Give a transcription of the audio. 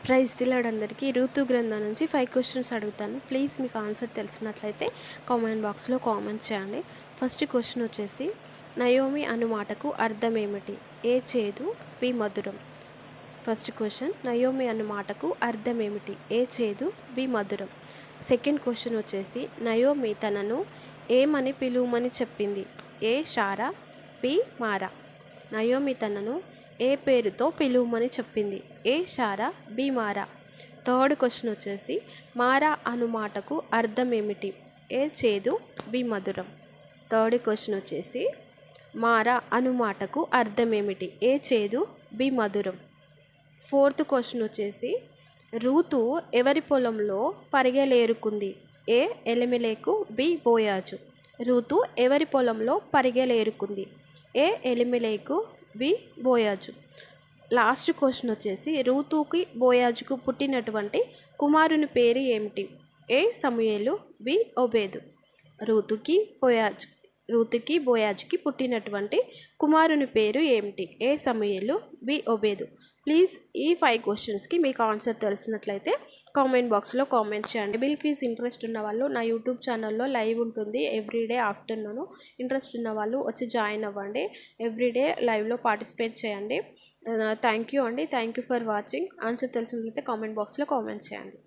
Praise దిలాడ్ అందరికీ ఋతు గ్రంథం నుంచి 5 క్వశ్చన్స్ అడుగుతాను. ప్లీజ్ మీకు ఆన్సర్ తెలిసినట్లయితే కామెంట్ బాక్స్లో కామెంట్ చేయండి. ఫస్ట్ క్వశ్చన్ వచ్చేసి, నయోమి అను మాటకు అర్థం ఏమిటి? ఏ చేదు, బి మధురం. ఫస్ట్ క్వశ్చన్, నయోమి అను మాటకు అర్థం ఏమిటి? ఏ చేదు, బి మధురం. సెకండ్ క్వశ్చన్ వచ్చేసి, నయోమి తనను ఏమని పిలువమని చెప్పింది? ఏ షారా, బి మారా. నయోమి తనను ఏ పేరుతో పిలువమని చెప్పింది? ఏ షారా, బి మారా. థర్డ్ క్వశ్చన్ వచ్చేసి, మారా అను మాటకు అర్థం ఏమిటి? ఏ చేదు, బి మధురం. థర్డ్ క్వశ్చన్ వచ్చేసి, మారా అను మాటకు అర్థం ఏమిటి? ఏ చేదు, బి మధురం. ఫోర్త్ క్వశ్చన్ వచ్చేసి, రూతు ఎవరి పొలంలో పరిగెలేరుకుంది? ఏ ఎలిమెలెకు, బి బోయాజు. రూతు ఎవరి పొలంలో పరిగెలేరుకుంది? ఏ ఎలిమెలెకు, బి బోయాజు. లాస్ట్ క్వశ్చన్ వచ్చేసి, రూతుకి బోయాజుకు పుట్టినటువంటి కుమారుని పేరు ఏమిటి? ఏ సమూయేలు, బి ఓబేదు. రూతుకి బోయాజుకి పుట్టినటువంటి కుమారుని పేరు ఏమిటి? ఏ సమూయేలు, బి ఓబేదు. ప్లీజ్ ఈ 5 క్వశ్చన్స్కి మీకు ఆన్సర్ తెలిసినట్లయితే కామెంట్ బాక్స్లో కామెంట్ చేయండి. బైబిల్ క్విజ్ ఇంట్రెస్ట్ ఉన్న వాళ్ళు నా యూట్యూబ్ ఛానల్లో లైవ్ ఉంటుంది ఎవ్రీడే ఆఫ్టర్నూన్. ఇంట్రెస్ట్ ఉన్న వాళ్ళు వచ్చి జాయిన్ అవ్వండి. ఎవ్రీడే లైవ్లో పార్టిసిపేట్ చేయండి. థ్యాంక్ యూ అండి. Thank you for watching. Answer తెలిసినట్లయితే కామెంట్ బాక్స్లో కామెంట్ చేయండి.